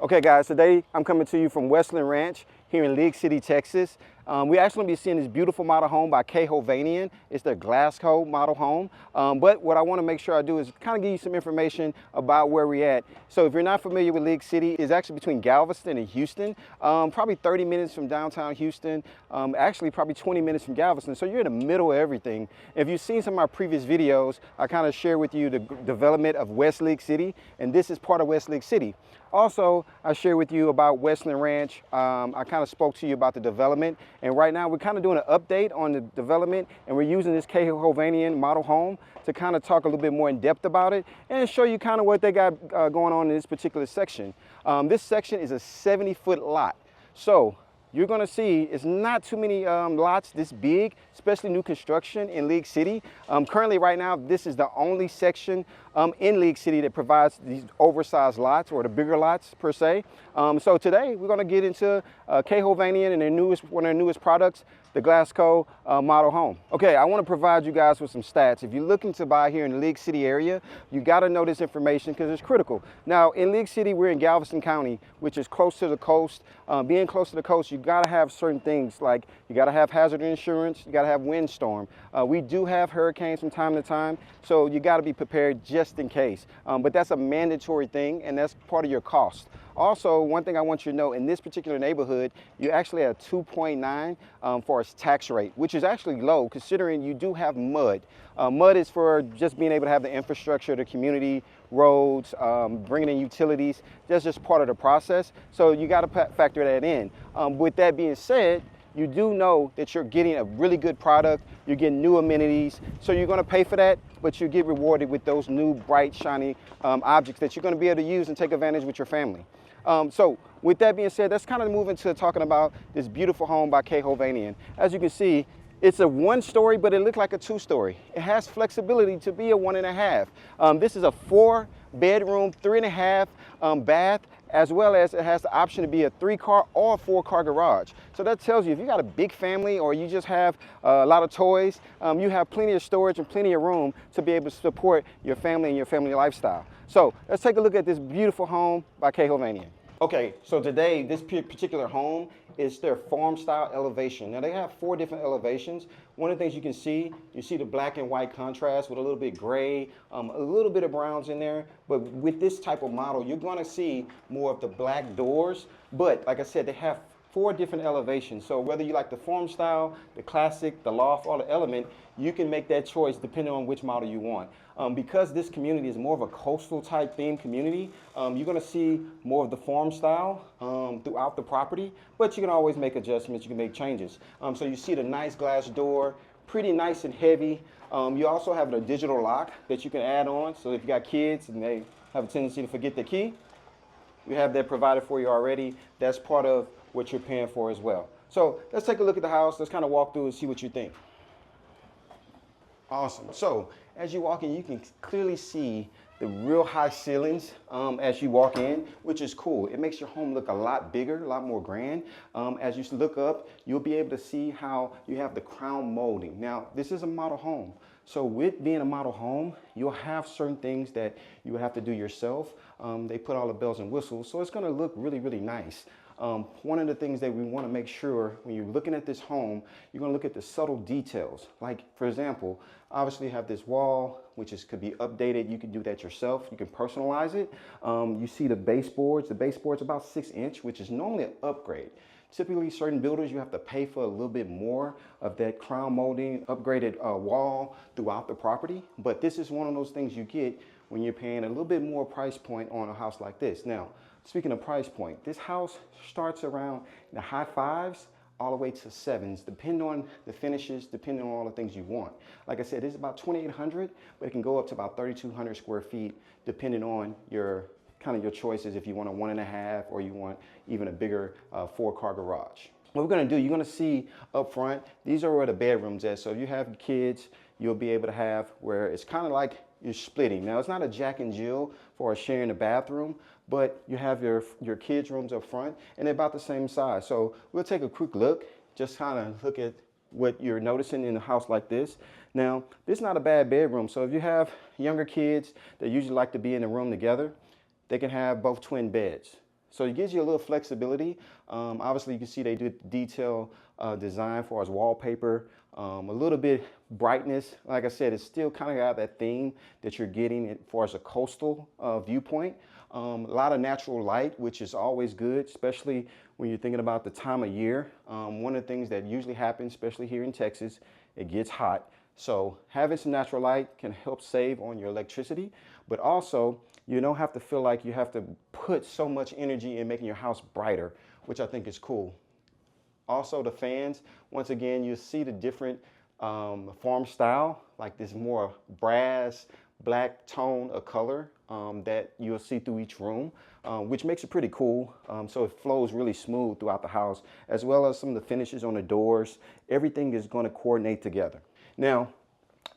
Okay guys, today I'm coming to you from Westland Ranch here in League City, Texas. We're actually going to be seeing this beautiful model home by K.Hovnanian. It's their Glasco model home. But what I want to make sure I do is kind of give you some information about where we're at. So if you're not familiar with League City, it's actually between Galveston and Houston. Probably 30 minutes from downtown Houston. Actually probably 20 minutes from Galveston. So you're in the middle of everything. If you've seen some of my previous videos, I kind of share with you the development of West League City, and this is part of West League City. Also, I share with you about Westland Ranch. I kind of spoke to you about the development, and right now we're kind of doing an update on the development, and we're using this K.Hovnanian model home to kind of talk a little bit more in depth about it and show you kind of what they got going on in this particular section. This section is a 70-foot lot. So you're going to see it's not too many lots this big, especially new construction in League City. Currently right now, this is the only section in League City that provides these oversized lots, or the bigger lots per se. So today we're going to get into K.Hovnanian and one of their newest products, the Glasco model home. Okay, I want to provide you guys with some stats. If you're looking to buy here in the League City area, you got to know this information because it's critical. Now, in League City, we're in Galveston County, which is close to the coast. Being close to the coast, you got to have certain things like you got to have hazard insurance, you got to have windstorm. We do have hurricanes from time to time, so you got to be prepared just in case. But that's a mandatory thing, and that's part of your cost. Also, one thing I want you to know, in this particular neighborhood, you actually have 2.9 for its tax rate, which is actually low considering you do have mud. Mud is for just being able to have the infrastructure, the community, roads, bringing in utilities. That's just part of the process. So you got to factor that in. With that being said, you do know that you're getting a really good product, you're getting new amenities, so you're going to pay for that, but you get rewarded with those new bright, shiny objects that you're going to be able to use and take advantage with your family. So with that being said, let's kind of move into talking about this beautiful home by K.Hovnanian. As you can see, it's a one-story, but it looked like a two-story. It has flexibility to be a 1.5. This is a 4-bedroom, 3.5 bath, as well as it has the option to be a 3-car or a 4-car garage. So that tells you if you got a big family or you just have a lot of toys, you have plenty of storage and plenty of room to be able to support your family and your family lifestyle. So let's take a look at this beautiful home by K.Hovnanian. Okay, so today this particular home is their farm style elevation. Now they have 4 different elevations. One of the things you can see, you see the black and white contrast with a little bit gray, a little bit of browns in there. But with this type of model, you're gonna see more of the black doors. But like I said, they have 4 different elevations. So whether you like the farm style, the classic, the loft, or the element, you can make that choice depending on which model you want. Because this community is more of a coastal type themed community, you're gonna see more of the farm style throughout the property, but you can always make adjustments, you can make changes. So you see the nice glass door, pretty nice and heavy. You also have a digital lock that you can add on, so if you got kids and they have a tendency to forget the key, we have that provided for you already. That's part of what you're paying for as well. So let's take a look at the house. Let's kind of walk through and see what you think. Awesome. So as you walk in, you can clearly see the real high ceilings as you walk in, which is cool. It makes your home look a lot bigger, a lot more grand. As you look up, you'll be able to see how you have the crown molding. Now, this is a model home. So with being a model home, you'll have certain things that you will have to do yourself. They put all the bells and whistles, so it's gonna look really, really nice. One of the things that we want to make sure when you're looking at this home, you're going to look at the subtle details. Like, for example, obviously you have this wall, which could be updated. You can do that yourself. You can personalize it. You see the baseboards. The baseboard's about 6 inch, which is normally an upgrade. Typically, certain builders, you have to pay for a little bit more of that crown molding, upgraded wall throughout the property. But this is one of those things you get when you're paying a little bit more price point on a house like this. Now, speaking of price point, this house starts around the high 5s all the way to 7s, depending on the finishes, depending on all the things you want. Like I said, it's about 2,800, but it can go up to about 3,200 square feet, depending on your choices, if you want a 1.5 or you want even a bigger 4-car garage. What we're gonna do, you're gonna see up front, these are where the bedrooms at. So if you have kids, you'll be able to have where it's kind of like you're splitting. Now, it's not a Jack and Jill for sharing a bathroom, but you have your kids' rooms up front, and they're about the same size. So we'll take a quick look, just kind of look at what you're noticing in a house like this. Now, this is not a bad bedroom. So if you have younger kids that usually like to be in a room together, they can have both twin beds. So it gives you a little flexibility. Obviously, you can see they do detail design for as wallpaper, a little bit brightness. Like I said, it's still kind of got that theme that you're getting as far as a coastal viewpoint. A lot of natural light, which is always good, especially when you're thinking about the time of year. One of the things that usually happens, especially here in Texas, it gets hot. So having some natural light can help save on your electricity, but also you don't have to feel like you have to put so much energy in making your house brighter, which I think is cool. Also the fans, once again, you see the different farm style, like this more brass, black tone of color that you'll see through each room, which makes it pretty cool. So it flows really smooth throughout the house, as well as some of the finishes on the doors. Everything is going to coordinate together. Now,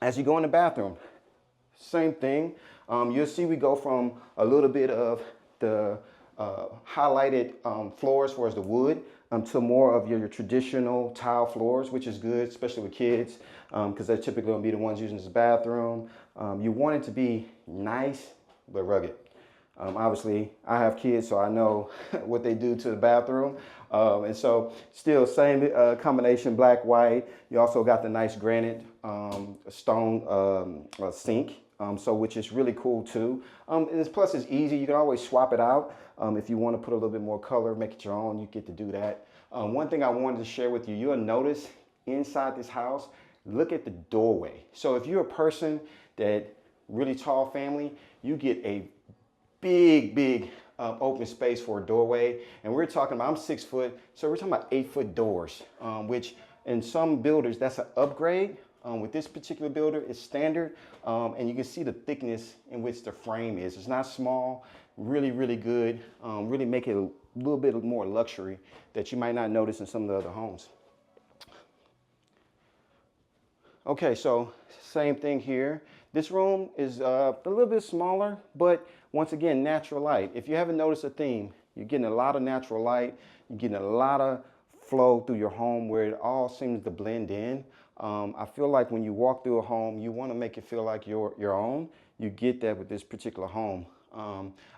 as you go in the bathroom, same thing. You'll see we go from a little bit of the highlighted floors, as far as the wood, to more of your traditional tile floors, which is good, especially with kids, because they're typically going to be the ones using this bathroom. You want it to be nice, but rugged. Obviously, I have kids, so I know what they do to the bathroom. And so still same combination, black, white. You also got the nice granite stone sink, so which is really cool too. And plus it's easy. You can always swap it out. If you want to put a little bit more color, make it your own, you get to do that. One thing I wanted to share with you, you'll notice inside this house, look at the doorway. So if you're a person that really tall family, you get a big open space for a doorway. And we're talking about, I'm 6 foot, so we're talking about 8-foot doors, which in some builders, that's an upgrade. With this particular builder, it's standard. And you can see the thickness in which the frame is. It's not small, really good. Really make it a little bit more luxury that you might not notice in some of the other homes. Okay, so same thing here. This room is a little bit smaller, but once again, natural light. If you haven't noticed a theme, you're getting a lot of natural light. You're getting a lot of flow through your home where it all seems to blend in. I feel like when you walk through a home, you want to make it feel like your own. You get that with this particular home.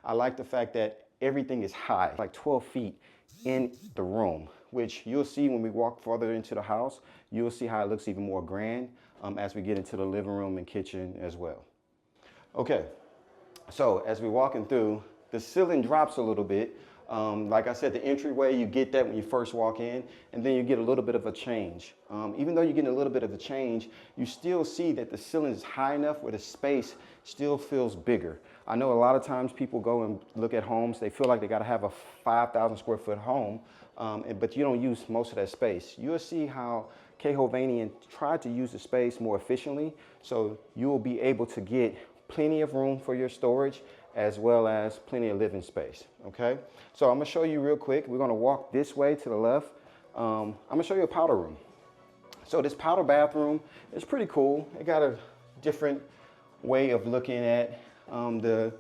I like the fact that everything is high, like 12 feet in the room, which you'll see when we walk further into the house. You'll see how it looks even more grand as we get into the living room and kitchen as well. Okay, so as we're walking through, the ceiling drops a little bit. Like I said, the entryway, you get that when you first walk in, and then you get a little bit of a change. Even though you're getting a little bit of a change, you still see that the ceiling is high enough where the space still feels bigger. I know a lot of times people go and look at homes, they feel like they gotta have a 5,000 square foot home, but you don't use most of that space. You'll see how K.Hovnanian tried to use the space more efficiently, so you will be able to get plenty of room for your storage as well as plenty of living space, okay? So I'm gonna show you real quick. We're gonna walk this way to the left. I'm gonna show you a powder room. So this powder bathroom is pretty cool. It got a different way of looking at the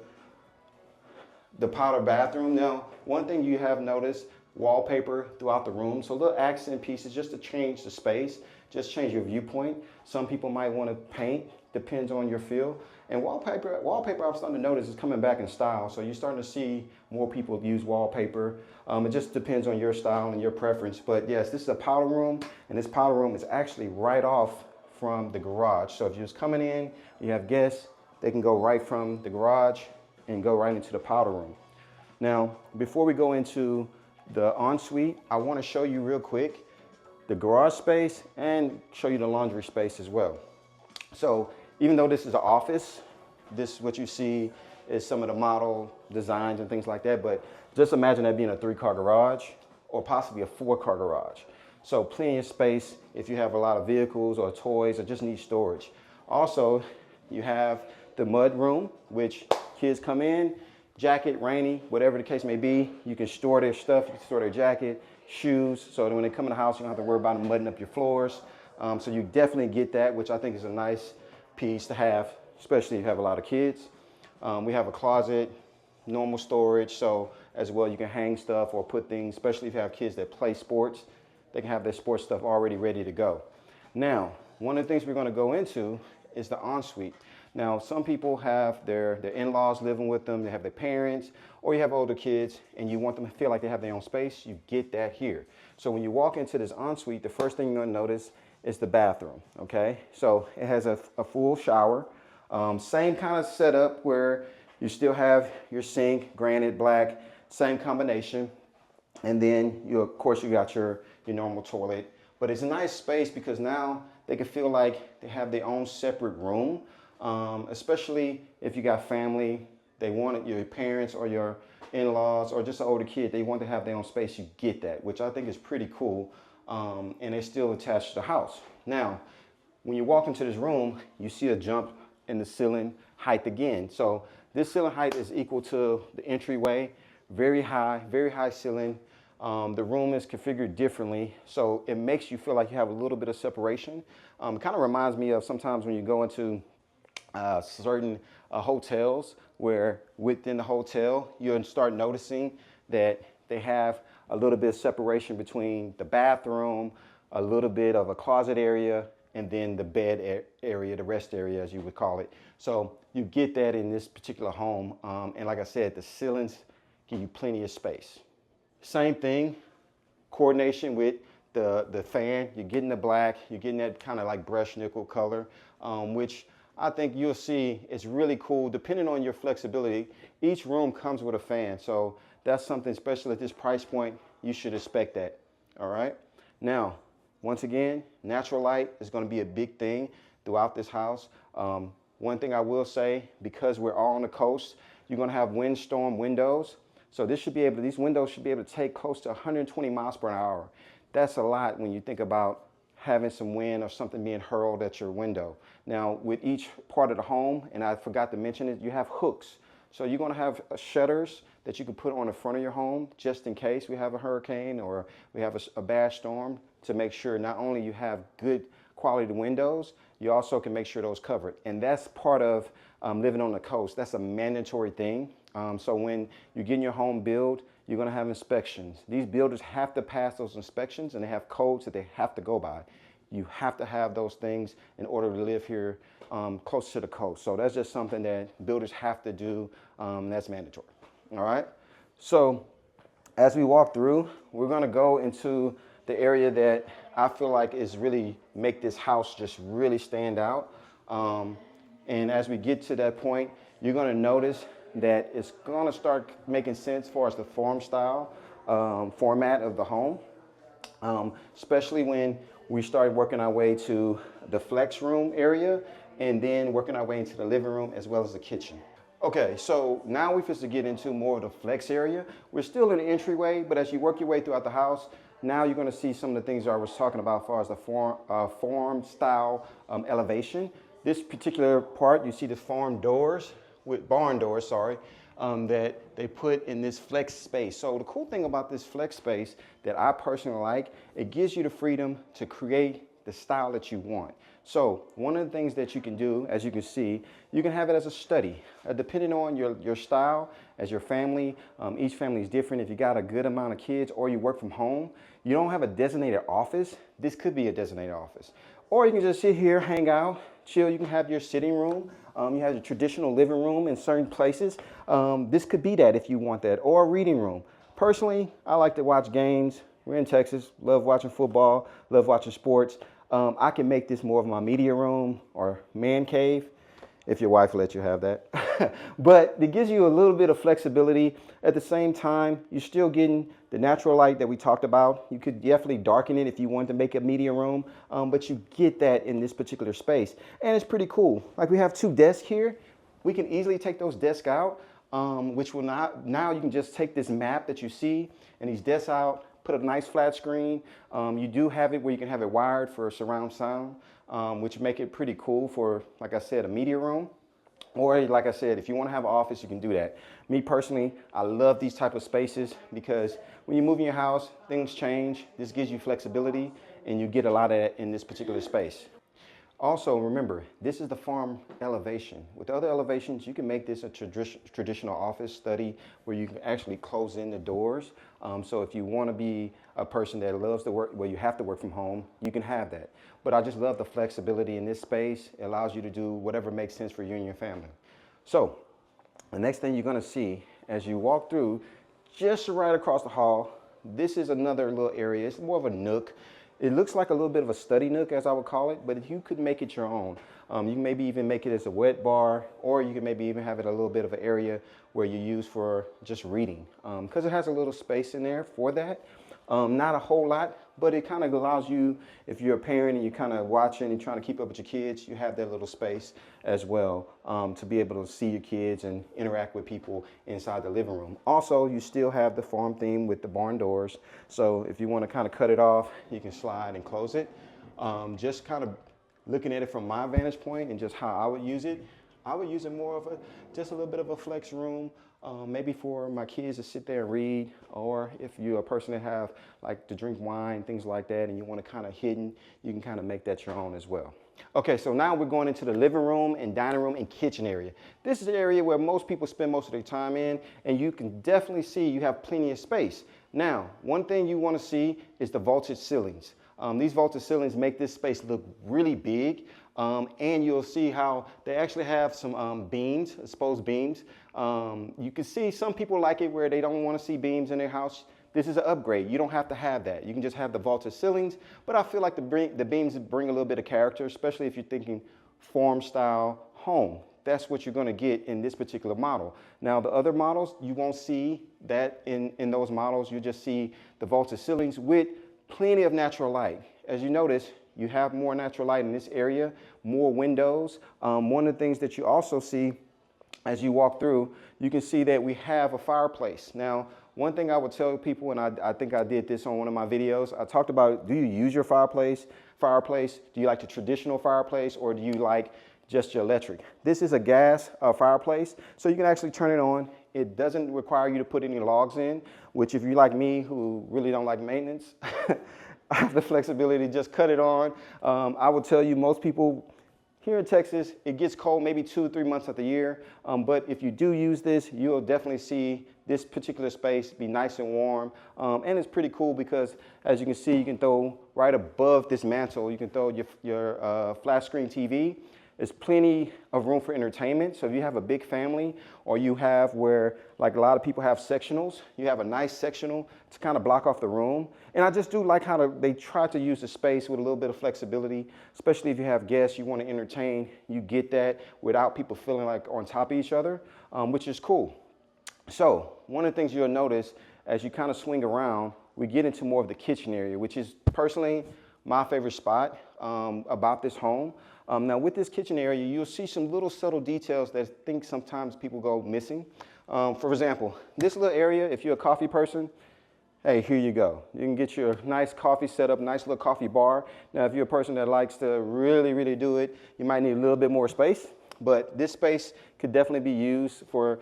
powder bathroom. Now, one thing you have noticed, wallpaper throughout the room. So little accent pieces just to change the space, just change your viewpoint. Some people might want to paint, depends on your feel. And wallpaper I'm starting to notice is coming back in style. So you're starting to see more people use wallpaper. It just depends on your style and your preference. But yes, this is a powder room, and this powder room is actually right off from the garage. So if you're just coming in, you have guests, they can go right from the garage and go right into the powder room. Now, before we go into the ensuite, I want to show you real quick the garage space and show you the laundry space as well. So even though this is an office, this what you see is some of the model designs and things like that, but just imagine that being a 3-car garage or possibly a 4-car garage. So plenty of space if you have a lot of vehicles or toys or just need storage. Also, you have the mud room, which kids come in, jacket, rainy, whatever the case may be, you can store their stuff, you can store their jacket, shoes, so that when they come in the house, you don't have to worry about them mudding up your floors. So you definitely get that, which I think is a nice piece to have, especially if you have a lot of kids. We have a closet, normal storage, so as well you can hang stuff or put things, especially if you have kids that play sports, they can have their sports stuff already ready to go. Now, one of the things we're going to go into is the ensuite. Now, some people have their in-laws living with them, they have their parents, or you have older kids and you want them to feel like they have their own space, you get that here. So when you walk into this ensuite, the first thing you're gonna notice is the bathroom, okay? So it has a full shower, same kind of setup where you still have your sink, granite black, same combination. And then of course you got your normal toilet, but it's a nice space because now they can feel like they have their own separate room. Especially if you got family, they want it, your parents or your in-laws or just an older kid, they want to have their own space. You get that, which I think is pretty cool. And they're still attached to the house. Now, when you walk into this room, you see a jump in the ceiling height again. So this ceiling height is equal to the entryway, very high ceiling. The room is configured differently, so it makes you feel like you have a little bit of separation. It kind of reminds me of sometimes when you go into certain hotels where within the hotel you'll start noticing that they have a little bit of separation between the bathroom, a little bit of a closet area, and then the bed area, the rest area as you would call it. So you get that in this particular home, and like I said, the ceilings give you plenty of space. Same thing, coordination with the fan. You're getting the black, you're getting that kind of like brushed nickel color, which I think you'll see is really cool. Depending on your flexibility, each room comes with a fan. So that's something special at this price point. You should expect that, all right? Now, once again, natural light is gonna be a big thing throughout this house. One thing I will say, because we're all on the coast, you're gonna have windstorm windows. So these windows should be able to take close to 120 miles per hour. That's a lot when you think about having some wind or something being hurled at your window. Now, with each part of the home, and I forgot to mention it, you have hooks. So you're gonna have shutters that you can put on the front of your home just in case we have a hurricane or we have a bad storm, to make sure not only you have good quality windows, you also can make sure those covered. And that's part of living on the coast. That's a mandatory thing. So when you're getting your home built, you're gonna have inspections. These builders have to pass those inspections and they have codes that they have to go by. You have to have those things in order to live here close to the coast. So that's just something that builders have to do, that's mandatory, all right? So as we walk through, we're gonna go into the area that I feel like is really make this house just really stand out. And as we get to that point, you're gonna notice that it's gonna start making sense for us, the form style format of the home, especially when we started working our way to the flex room area and then working our way into the living room as well as the kitchen. Okay, so now we're supposed to get into more of the flex area. We're still in the entryway, but as you work your way throughout the house, now you're gonna see some of the things I was talking about as far as the form style elevation. This particular part, you see the barn doors, that they put in this flex space. So the cool thing about this flex space that I personally like, it gives you the freedom to create the style that you want. So one of the things that you can do, as you can see, you can have it as a study. Depending on your style, as your family, each family is different. If you got a good amount of kids or you work from home, you don't have a designated office, this could be a designated office. Or you can just sit here, hang out, chill. You can have your sitting room. You have your traditional living room in certain places. This could be that if you want that, or a reading room. Personally, I like to watch games. We're in Texas, love watching football, love watching sports. I can make this more of my media room or man cave, if your wife lets you have that. But it gives you a little bit of flexibility. At the same time, you're still getting the natural light that we talked about. You could definitely darken it if you wanted to make a media room, but you get that in this particular space. And it's pretty cool. Like we have 2 desks here. We can easily take those desks out, which will not, now you can just take this map that you see and these desks out, put a nice flat screen. You do have it where you can have it wired for surround sound, which make it pretty cool for, like I said, a media room. Or like I said, if you want to have an office, you can do that. Me personally, I love these type of spaces because when you move in your house, things change. This gives you flexibility and you get a lot of that in this particular space. Also, remember, this is the farm elevation. With other elevations, you can make this a traditional office study where you can actually close in the doors. So if you want to be a person that loves to work, where you have to work from home, you can have that. But I just love the flexibility in this space. It allows you to do whatever makes sense for you and your family. So the next thing you're going to see as you walk through, just right across the hall, this is another little area. It's more of a nook. It looks like a little bit of a study nook, as I would call it, but you could make it your own. You can maybe even make it as a wet bar, or you can maybe even have it a little bit of an area where you use for just reading, because it has a little space in there for that. Not a whole lot, but it kind of allows you, if you're a parent and you're kind of watching and trying to keep up with your kids, you have that little space as well, to be able to see your kids and interact with people inside the living room. Also, you still have the farm theme with the barn doors. So if you want to kind of cut it off, you can slide and close it. Just kind of looking at it from my vantage point and just how I would use it more of just a little bit of a flex room. Maybe for my kids to sit there and read, or if you're a person that have like to drink wine, things like that, and you want to kind of hidden, you can kind of make that your own as well. Okay, so now we're going into the living room and dining room and kitchen area. This is the area where most people spend most of their time in, and you can definitely see you have plenty of space. Now, one thing you want to see is the vaulted ceilings. These vaulted ceilings make this space look really big. And you'll see how they actually have some beams, exposed beams. You can see some people like it where they don't want to see beams in their house. This is an upgrade. You don't have to have that. You can just have the vaulted ceilings, but I feel like the beams bring a little bit of character, especially if you're thinking farm style home. That's what you're going to get in this particular model. Now, the other models, you won't see that in those models. You just see the vaulted ceilings with plenty of natural light. As you notice, you have more natural light in this area, more windows. One of the things that you also see as you walk through, you can see that we have a fireplace. Now, one thing I would tell people, and I think I did this on one of my videos, I talked about, do you use your fireplace? Do you like the traditional fireplace, or do you like just your electric? This is a gas fireplace, so you can actually turn it on. It doesn't require you to put any logs in, which if you're like me, who really don't like maintenance, I have the flexibility to just cut it on. I will tell you, most people here in Texas, it gets cold maybe 2 or 3 months of the year. But if you do use this, you'll definitely see this particular space be nice and warm. And it's pretty cool because, as you can see, you can throw right above this mantle, you can throw your flat screen TV. There's plenty of room for entertainment. So if you have a big family, or you have where, like a lot of people have sectionals, you have a nice sectional to kind of block off the room. And I just do like how they try to use the space with a little bit of flexibility, especially if you have guests you want to entertain. You get that without people feeling like on top of each other, which is cool. So one of the things you'll notice as you kind of swing around, we get into more of the kitchen area, which is personally my favorite spot about this home. Now with this kitchen area, you'll see some little subtle details that I think sometimes people go missing. For example, this little area, if you're a coffee person, hey, here you go. You can get your nice coffee set up, nice little coffee bar. Now, if you're a person that likes to really, really do it, you might need a little bit more space, but this space could definitely be used for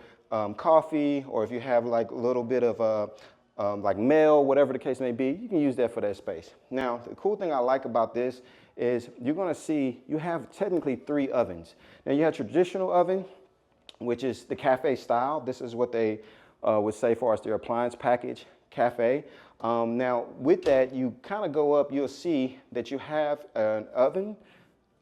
coffee, or if you have like a little bit of like mail, whatever the case may be, you can use that for that space. Now, the cool thing I like about this is you're gonna see you have technically 3 ovens. Now you have traditional oven, which is the cafe style. This is what they would say for us, their appliance package, cafe. Now with that, you kind of go up, you'll see that you have an oven,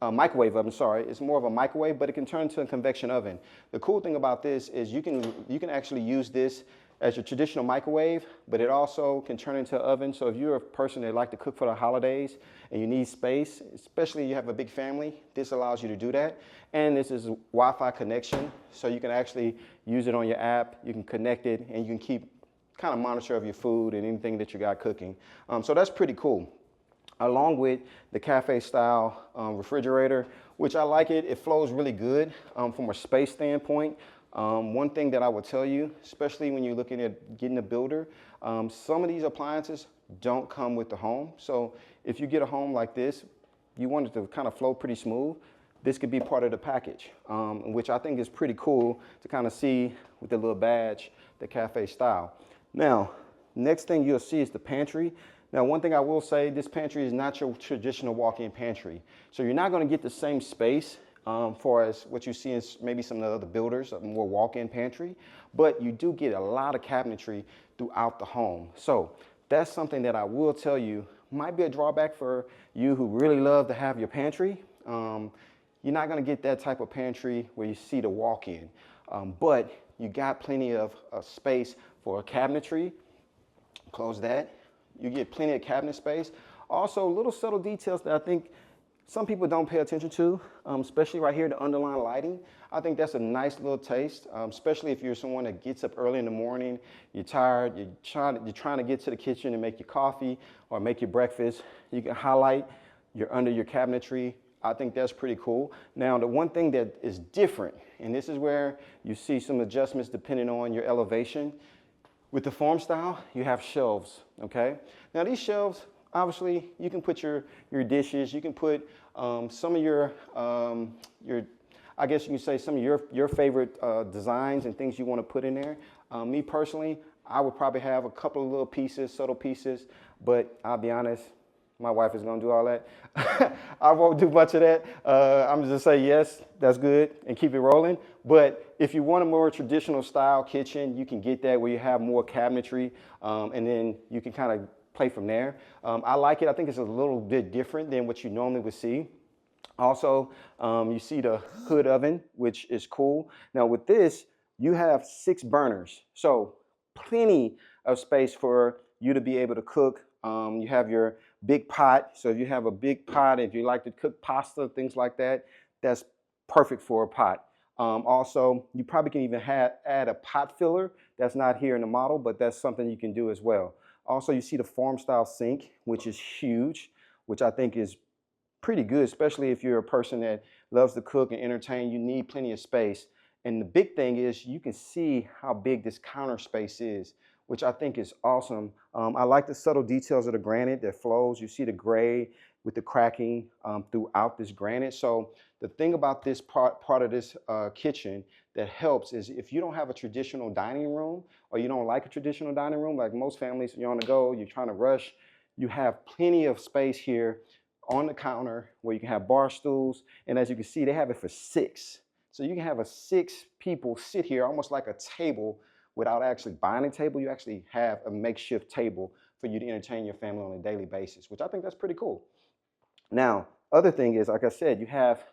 a microwave oven, sorry. It's more of a microwave, but it can turn into a convection oven. The cool thing about this is you can actually use this as your traditional microwave, but it also can turn into an oven. So if you're a person that like to cook for the holidays and you need space, especially if you have a big family, this allows you to do that. And this is a Wi-Fi connection, so you can actually use it on your app, you can connect it, and you can keep kind of monitor of your food and anything that you got cooking. So that's pretty cool. Along with the cafe style refrigerator, which I like it. It flows really good from a space standpoint. One thing that I would tell you, especially when you're looking at getting a builder, some of these appliances don't come with the home. So if you get a home like this, you want it to kind of flow pretty smooth, this could be part of the package, which I think is pretty cool to kind of see with the little badge, the cafe style. Now, next thing you'll see is the pantry. Now, one thing I will say, this pantry is not your traditional walk-in pantry. So you're not gonna get the same space for as what you see in maybe some of the other builders, a more walk-in pantry, but you do get a lot of cabinetry throughout the home. So that's something that I will tell you might be a drawback for you who really love to have your pantry. You're not gonna get that type of pantry where you see the walk-in, but you got plenty of space for cabinetry. Close that. You get plenty of cabinet space. Also, little subtle details that I think some people don't pay attention to, especially right here, the underlying lighting. I think that's a nice little taste, especially if you're someone that gets up early in the morning, you're tired, you're trying to get to the kitchen and make your coffee or make your breakfast. You can highlight under your cabinetry. I think that's pretty cool. Now, the one thing that is different, and this is where you see some adjustments depending on your elevation. With the farm style, you have shelves, okay? Now these shelves, obviously, you can put your dishes, you can put some of your, I guess you can say some of your favorite designs and things you want to put in there. Me personally, I would probably have a couple of little pieces, subtle pieces, but I'll be honest, my wife is gonna do all that. I won't do much of that. I'm just say yes, that's good, and keep it rolling. But if you want a more traditional style kitchen, you can get that where you have more cabinetry, and then you can kind of play from there. I like it. I think it's a little bit different than what you normally would see. Also, you see the hood oven, which is cool. Now with this, you have 6 burners, so plenty of space for you to be able to cook. You have your big pot, so if you have a big pot, if you like to cook pasta, things like that, that's perfect for a pot. Also, you probably can even add a pot filler. That's not here in the model, but that's something you can do as well. Also, you see the farm style sink, which is huge, which I think is pretty good, especially if you're a person that loves to cook and entertain. You need plenty of space. And the big thing is you can see how big this counter space is, which I think is awesome. I like the subtle details of the granite that flows. You see the gray with the cracking throughout this granite. So the thing about this part of this kitchen that helps is if you don't have a traditional dining room, or you don't like a traditional dining room, like most families, you're on the go, you're trying to rush, you have plenty of space here on the counter where you can have bar stools. And as you can see, they have it for 6. So you can have 6 people sit here almost like a table without actually buying a table. You actually have a makeshift table for you to entertain your family on a daily basis, which I think that's pretty cool. Now, other thing is, like I said, you have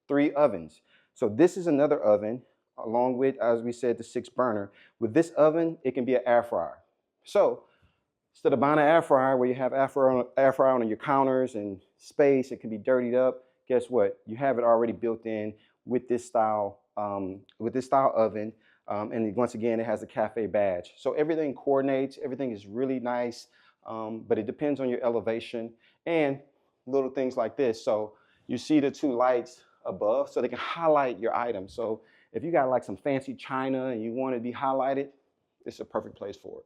3 ovens. So this is another oven, along with, as we said, the 6 burner. With this oven, it can be an air fryer. So instead of buying an air fryer where you have air fryer on your counters and space, it can be dirtied up, guess what? You have it already built in with this style oven. And once again, it has a cafe badge. So everything coordinates, everything is really nice, but it depends on your elevation and little things like this. So you see the 2 lights above, so they can highlight your items. So if you got like some fancy china and you want it to be highlighted, it's a perfect place for it.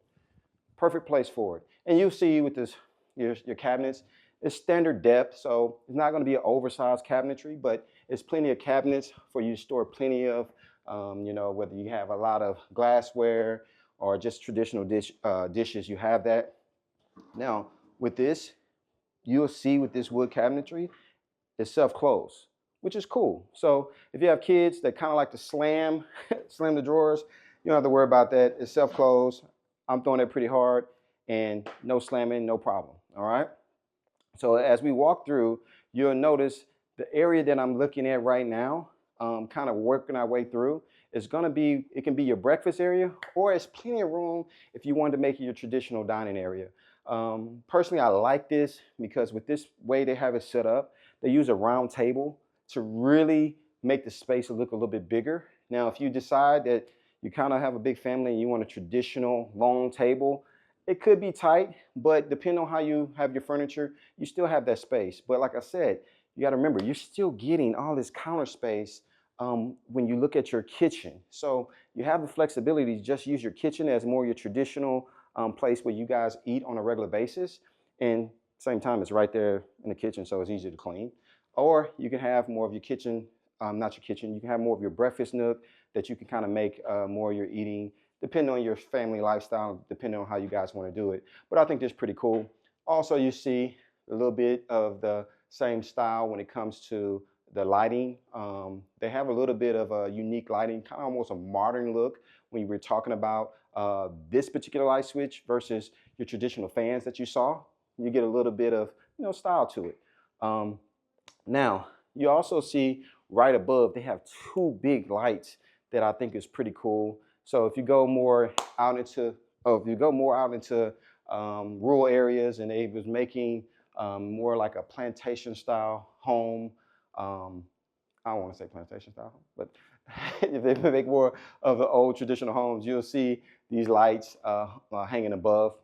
Perfect place for it. And you'll see with this, your cabinets, it's standard depth, so it's not gonna be an oversized cabinetry, but it's plenty of cabinets for you to store plenty of, you know, whether you have a lot of glassware or just traditional dishes, you have that. Now, with this, you'll see with this wood cabinetry, it's self-close, which is cool. So if you have kids that kind of like to slam the drawers, you don't have to worry about that. It's self-close. I'm throwing it pretty hard, and no slamming, no problem, all right? So as we walk through, you'll notice the area that I'm looking at right now, kind of working our way through, is gonna be, it can be your breakfast area, or it's plenty of room if you wanted to make it your traditional dining area. Personally, I like this because with this way they have it set up, they use a round table to really make the space look a little bit bigger. Now, if you decide that you kind of have a big family and you want a traditional long table, it could be tight, but depending on how you have your furniture, you still have that space. But like I said, you got to remember, you're still getting all this counter space when you look at your kitchen. So you have the flexibility to just use your kitchen as more your traditional place where you guys eat on a regular basis. And same time, it's right there in the kitchen, so it's easy to clean. Or you can have more of your kitchen, not your kitchen, you can have more of your breakfast nook that you can kind of make more of your eating, depending on your family lifestyle, depending on how you guys want to do it. But I think that's pretty cool. Also, you see a little bit of the same style when it comes to the lighting. They have a little bit of a unique lighting, kind of almost a modern look when we're talking about this particular light switch versus your traditional fans that you saw. You get a little bit of style to it. Now, you also see right above, they have two big lights that I think is pretty cool. So if you go more out into, rural areas and they was making more like a plantation style home, I don't want to say plantation style, but if they make more of the old traditional homes, you'll see these lights hanging above.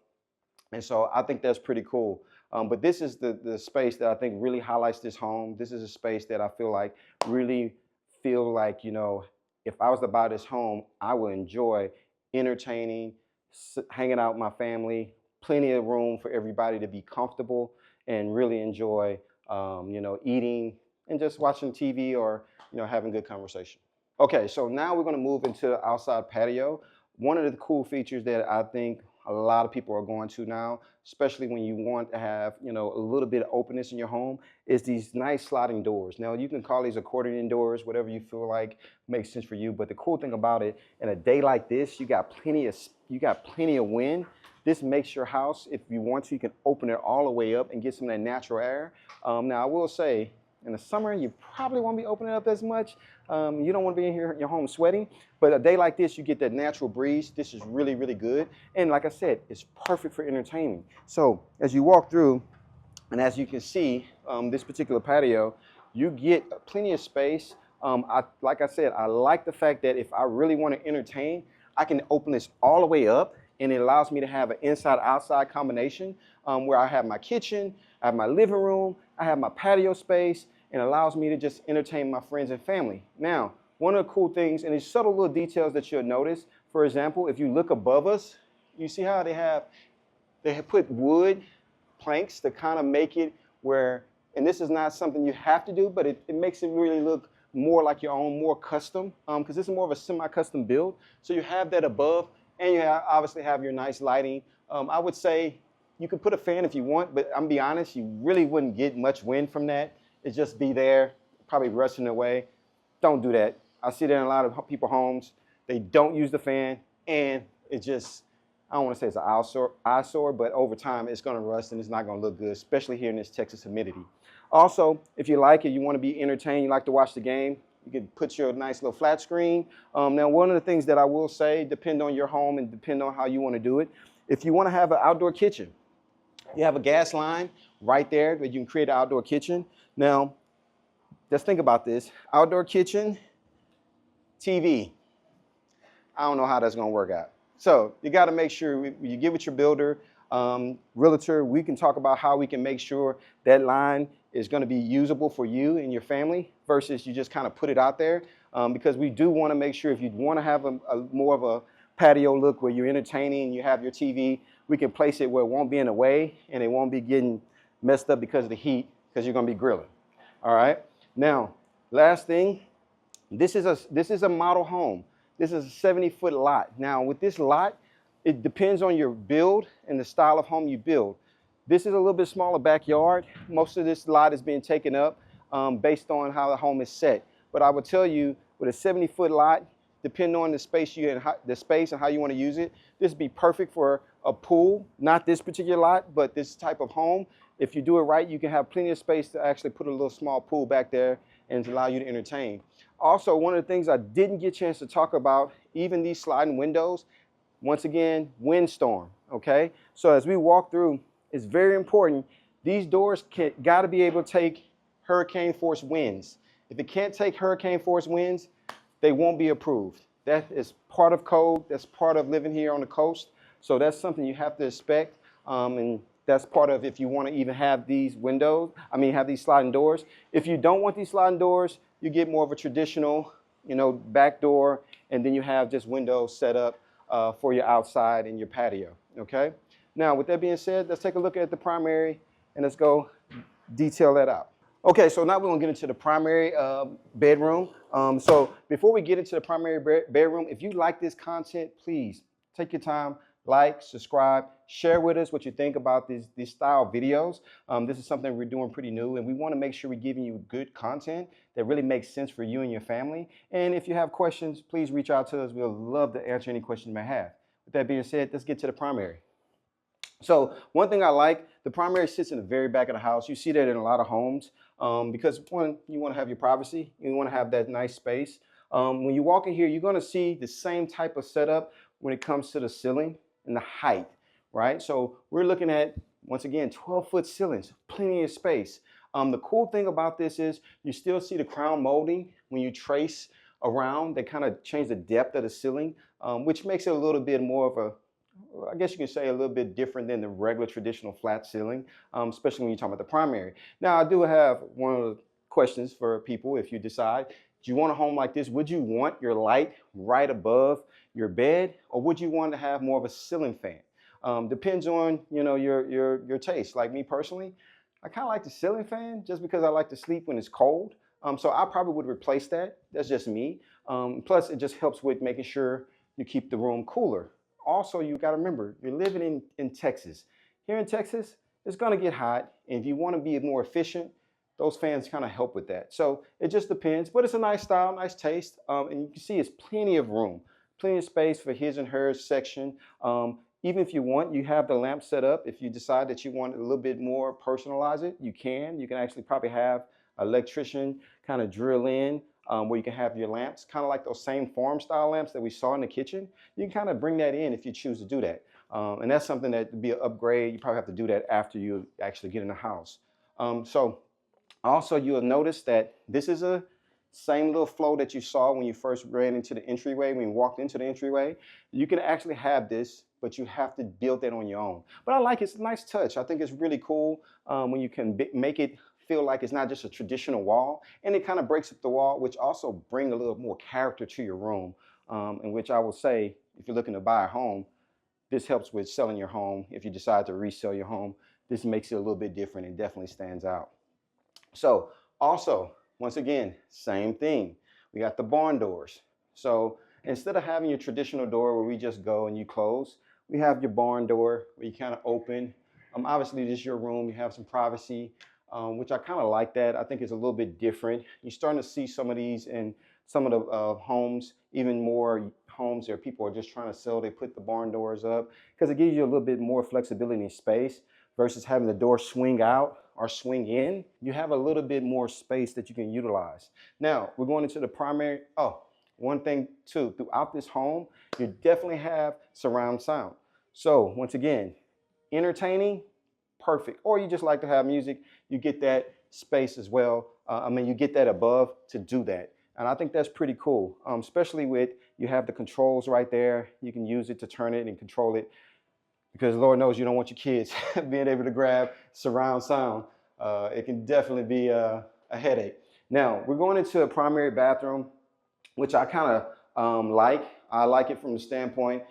And so I think that's pretty cool. But this is the space that I think really highlights this home. This is a space that I feel like if I was to buy this home, I would enjoy entertaining, hanging out with my family, plenty of room for everybody to be comfortable and really enjoy, eating and just watching TV or, having good conversation. Okay, so now we're going to move into the outside patio. One of the cool features that I think a lot of people are going to now, especially when you want to have, a little bit of openness in your home, is these nice sliding doors. Now, you can call these accordion doors, whatever you feel like makes sense for you. But the cool thing about it, in a day like this, you got plenty of wind. This makes your house, if you want to, you can open it all the way up and get some of that natural air. Now, I will say, in the summer, you probably won't be opening it up as much. You don't want to be in here in your home sweating. But a day like this, you get that natural breeze. This is really, really good. And like I said, it's perfect for entertaining. So as you walk through, and as you can see, this particular patio, you get plenty of space. Like I said, I like the fact that if I really want to entertain, I can open this all the way up, and it allows me to have an inside-outside combination where I have my kitchen, I have my living room, I have my patio space, and allows me to just entertain my friends and family. Now, one of the cool things, and it's subtle little details that you'll notice, for example, if you look above us, you see how they have put wood planks to kind of make it where, and this is not something you have to do, but it makes it really look more like your own, more custom, because this is more of a semi-custom build. So you have that above, and you obviously have your nice lighting. I would say you could put a fan if you want, but I'm gonna be honest, you really wouldn't get much wind from that. It'd just be there, probably rusting away. Don't do that. I see that in a lot of people's homes. They don't use the fan, and it just, I don't want to say it's an eyesore, but over time it's going to rust and it's not going to look good, especially here in this Texas humidity. Also, if you like it, you want to be entertained, you like to watch the game, you can put your nice little flat screen. Now, one of the things that I will say, depend on your home and depend on how you want to do it. If you want to have an outdoor kitchen, you have a gas line right there that you can create an outdoor kitchen. Now, just think about this. Outdoor kitchen, TV. I don't know how that's going to work out. So you got to make sure you get with your builder, realtor. We can talk about how we can make sure that line is going to be usable for you and your family versus you just kind of put it out there. Because we do want to make sure if you want to have a more of a patio look where you're entertaining and you have your TV, we can place it where it won't be in the way and it won't be getting messed up because of the heat because you're going to be grilling. All right. Now, last thing, this is a model home. This is a 70-foot lot. Now, with this lot, it depends on your build and the style of home you build. This is a little bit smaller backyard. Most of this lot is being taken up based on how the home is set. But I would tell you, with a 70-foot lot, depending on the space and how you want to use it, this would be perfect for a pool. Not this particular lot, but this type of home. If you do it right, you can have plenty of space to actually put a little small pool back there and to allow you to entertain. Also, one of the things I didn't get a chance to talk about, even these sliding windows, once again, windstorm, okay? So as we walk through, it's very important. These doors got to be able to take hurricane force winds. If it can't take hurricane force winds, they won't be approved. That is part of code. That's part of living here on the coast. So that's something you have to expect. And that's part of if you want to even have these have these sliding doors. If you don't want these sliding doors, you get more of a traditional, back door, and then you have just windows set up for your outside and your patio, okay? Now, with that being said, let's take a look at the primary, and let's go detail that out. Okay, so now we're gonna get into the primary bedroom. So before we get into the primary bedroom, if you like this content, please take your time, like, subscribe, Share with us what you think about these style videos. This is something we're doing pretty new, and we want to make sure we're giving you good content that really makes sense for you and your family. And if you have questions, please reach out to us. We'll love to answer any questions you may have. With that being said, let's get to the primary. So one thing I like, the primary sits in the very back of the house. You see that in a lot of homes because one, you want to have your privacy. You want to have that nice space. When you walk in here, you're going to see the same type of setup when it comes to the ceiling and the height, right? So we're looking at, once again, 12-foot ceilings, plenty of space. The cool thing about this is you still see the crown molding when you trace around. They kind of change the depth of the ceiling, which makes it a little bit more of a, I guess you can say, a little bit different than the regular traditional flat ceiling, especially when you're talking about the primary. Now, I do have one of the questions for people. If you decide, do you want a home like this? Would you want your light right above your bed, or would you want to have more of a ceiling fan? Depends on, you know, your taste. Like me personally, I kind of like the ceiling fan just because I like to sleep when it's cold. So I probably would replace that. That's just me. Plus, it just helps with making sure you keep the room cooler. Also, you got to remember, you're living in Texas. Here in Texas, it's going to get hot. And if you want to be more efficient, those fans kind of help with that. So it just depends. But it's a nice style, nice taste. And you can see it's plenty of room, plenty of space for his and hers section. Even if you want, you have the lamp set up. If you decide that you want a little bit more personalize it, you can. You can actually probably have an electrician kind of drill in where you can have your lamps, kind of like those same farm style lamps that we saw in the kitchen. You can kind of bring that in if you choose to do that. And that's something that would be an upgrade. You probably have to do that after you actually get in the house. So also you'll notice that this is a same little flow that you saw when you first ran into the entryway, when you walked into the entryway. You can actually have this, but you have to build that on your own. But I like it. It's a nice touch. I think it's really cool when you can make it feel like it's not just a traditional wall, and it kind of breaks up the wall, which also bring a little more character to your room, in which I will say, if you're looking to buy a home, this helps with selling your home. If you decide to resell your home, this makes it a little bit different and definitely stands out. So also, once again, same thing. We got the barn doors. So instead of having your traditional door where we just go and you close, we have your barn door where you kind of open. Obviously, this is your room. You have some privacy, which I kind of like that. I think it's a little bit different. You're starting to see some of these in some of the homes, even more homes where people are just trying to sell. They put the barn doors up because it gives you a little bit more flexibility in space versus having the door swing out or swing in. You have a little bit more space that you can utilize. Now, we're going into the primary. Oh, one thing too, throughout this home, you definitely have surround sound. So once again, entertaining, perfect. Or you just like to have music, you get that space as well. You get that above to do that. And I think that's pretty cool, especially with, you have the controls right there. You can use it to turn it and control it, because Lord knows you don't want your kids being able to grab surround sound. It can definitely be a headache. Now, we're going into a primary bathroom, which I kind of like. I like it from the standpoint,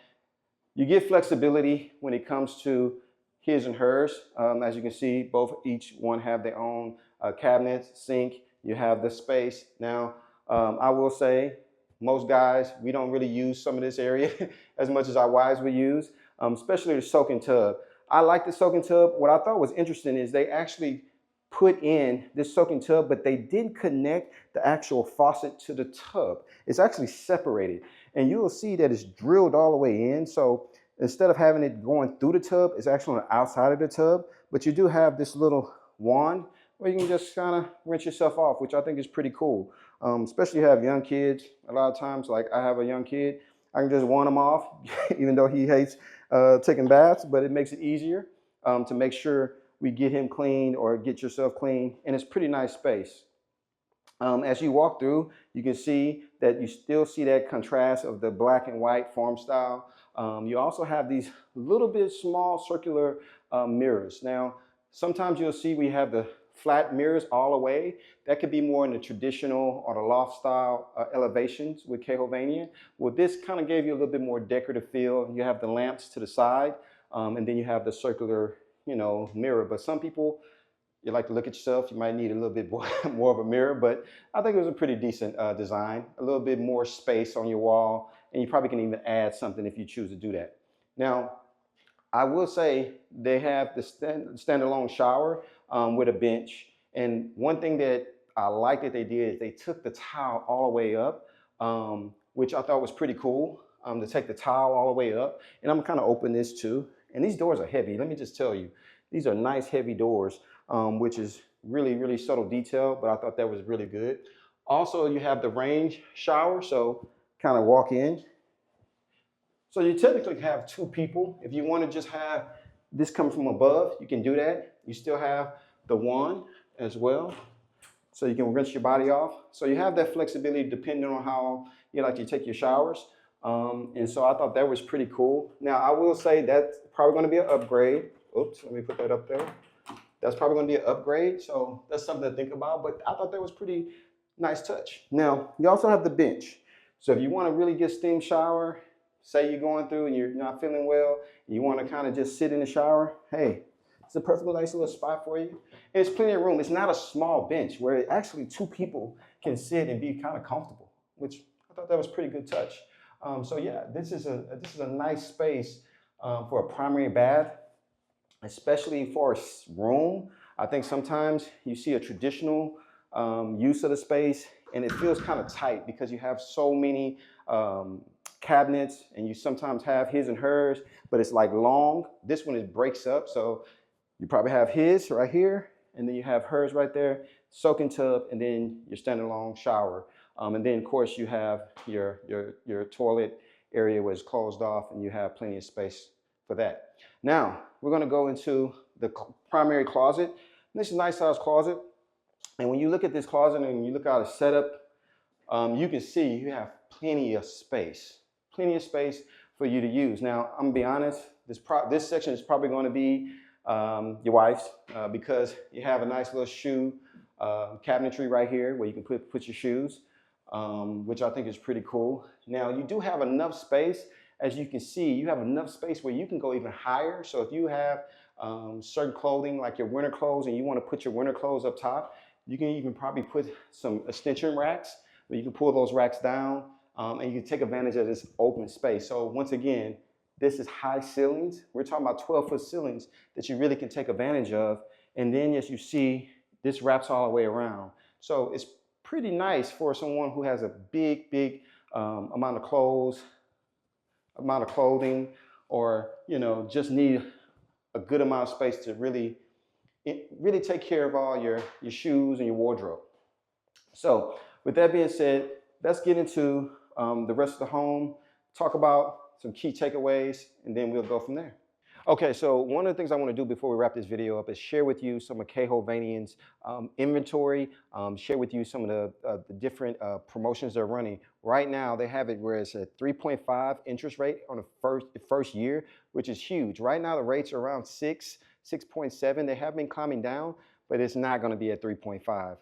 you get flexibility when it comes to his and hers. As you can see, each one have their own cabinets, sink. You have the space. Now, I will say, most guys, we don't really use some of this area as much as our wives would use, especially the soaking tub. I like the soaking tub. What I thought was interesting is they actually put in this soaking tub, but they didn't connect the actual faucet to the tub. It's actually separated, and you will see that it's drilled all the way in. So instead of having it going through the tub, it's actually on the outside of the tub, but you do have this little wand where you can just kind of rinse yourself off, which I think is pretty cool. Especially if you have young kids. A lot of times, like I have a young kid, I can just wand him off, even though he hates taking baths, but it makes it easier to make sure we get him clean or get yourself clean, and it's pretty nice space. As you walk through, you can see that you still see that contrast of the black and white farm style. You also have these little bit small circular mirrors. Now, sometimes you'll see we have the flat mirrors all the way. That could be more in the traditional or the loft style elevations with K.Hovnanian. Well, this kind of gave you a little bit more decorative feel. You have the lamps to the side, and then you have the circular, mirror. But some people, you like to look at yourself, you might need a little bit more of a mirror, but I think it was a pretty decent design. A little bit more space on your wall, and you probably can even add something if you choose to do that. Now, I will say they have the standalone shower with a bench. And one thing that I like that they did is they took the tile all the way up, which I thought was pretty cool, to take the tile all the way up. And I'm kind of open this too. And these doors are heavy. Let me just tell you, these are nice heavy doors, which is really, really subtle detail, but I thought that was really good. Also, you have the range shower, so kind of walk in. So you typically have two people. If you want to just have this come from above, you can do that. You still have the wand as well, so you can rinse your body off. So you have that flexibility depending on how you like to take your showers. And so I thought that was pretty cool. Now I will say that's probably going to be an upgrade. Oops, let me put that up there. That's probably going to be an upgrade. So that's something to think about. But I thought that was pretty nice touch. Now you also have the bench. So if you want to really get steam shower, say you're going through and you're not feeling well, you want to kind of just sit in the shower, hey, it's a perfectly nice little spot for you. And it's plenty of room. It's not a small bench where actually two people can sit and be kind of comfortable, which I thought that was pretty good touch. So yeah, this is a nice space for a primary bath, especially for a room. I think sometimes you see a traditional use of the space and it feels kind of tight because you have so many cabinets and you sometimes have his and hers, but it's like long. This one, it breaks up. So you probably have his right here and then you have hers right there, soaking tub, and then your standalone shower. And then of course you have your toilet area where it's closed off and you have plenty of space for that. Now we're going to go into the primary closet. And this is a nice size closet. And when you look at this closet and you look at the setup, you can see you have plenty of space for you to use. Now, I'm gonna be honest, this section is probably gonna be your wife's because you have a nice little shoe cabinetry right here where you can put your shoes, which I think is pretty cool. Now, you do have enough space, as you can see, you have enough space where you can go even higher. So if you have certain clothing like your winter clothes and you wanna put your winter clothes up top, you can even probably put some extension racks where you can pull those racks down. And you can take advantage of this open space. So once again, this is high ceilings. We're talking about 12-foot ceilings that you really can take advantage of. And then as you see, this wraps all the way around. So it's pretty nice for someone who has a big amount of clothing, or just need a good amount of space to really take care of all your shoes and your wardrobe. So with that being said, let's get into the rest of the home, talk about some key takeaways, and then we'll go from there. Okay, so one of the things I want to do before we wrap this video up is share with you some of K.Hovnanian's inventory, share with you some of the different promotions they're running. Right now, they have it where it's a 3.5 interest rate on the first year, which is huge. Right now, the rates are around 6.7. They have been climbing down, but it's not going to be at 3.5.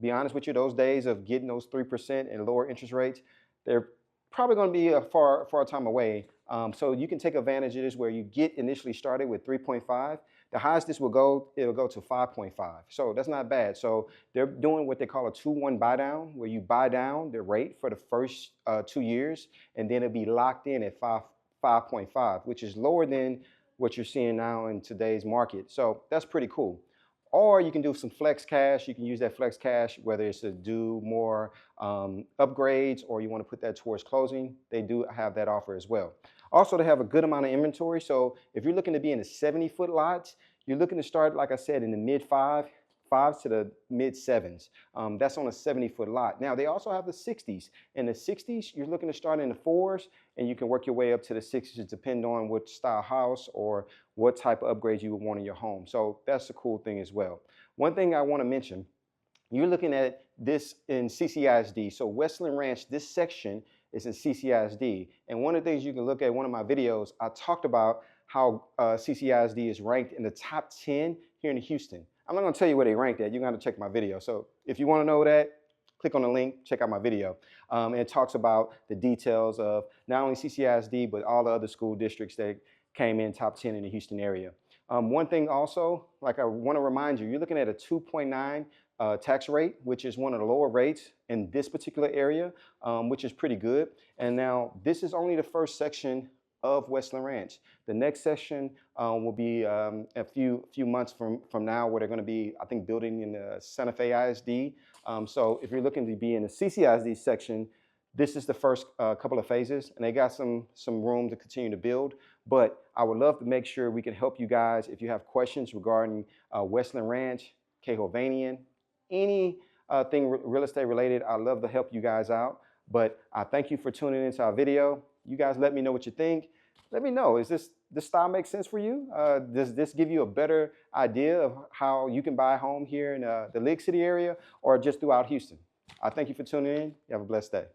Be honest with you, those days of getting those 3% and lower interest rates, they're probably going to be a far time away. So you can take advantage of this where you get initially started with 3.5. The highest this will go, it'll go to 5.5. So that's not bad. So they're doing what they call a 2-1 buy down, where you buy down the rate for the first 2 years, and then it'll be locked in at 5.5, which is lower than what you're seeing now in today's market. So that's pretty cool. Or you can do some flex cash. You can use that flex cash, whether it's to do more upgrades or you want to put that towards closing. They do have that offer as well. Also, they have a good amount of inventory. So if you're looking to be in the 70-foot lots, you're looking to start, like I said, in the mid-5s to the mid-7s. That's on a 70-foot lot. Now, they also have the 60s. In the 60s, you're looking to start in the 4s, and you can work your way up to the 6s, depending on what style house or what type of upgrades you would want in your home. So that's a cool thing as well. One thing I want to mention, you're looking at this in CCISD. So Westland Ranch, this section is in CCISD. And one of the things you can look at, one of my videos, I talked about how CCISD is ranked in the top 10 here in Houston. I'm not going to tell you where they ranked at. You're going to check my video. So if you want to know that, click on the link, check out my video. And it talks about the details of not only CCISD, but all the other school districts that came in top 10 in the Houston area. One thing also, like I want to remind you, you're looking at a 2.9 tax rate, which is one of the lower rates in this particular area, which is pretty good. And now this is only the first section of Westland Ranch. The next session will be a few months from now, where they're going to be, I think, building in the Santa Fe ISD. So if you're looking to be in the CCISD section, this is the first couple of phases, and they got some room to continue to build. But I would love to make sure we can help you guys if you have questions regarding Westland Ranch, K.Hovnanian, any thing real estate related. I'd love to help you guys out. But I thank you for tuning into our video. You guys let me know what you think. Let me know, is this style make sense for you? Does this give you a better idea of how you can buy a home here in the League City area or just throughout Houston? I thank you for tuning in. You have a blessed day.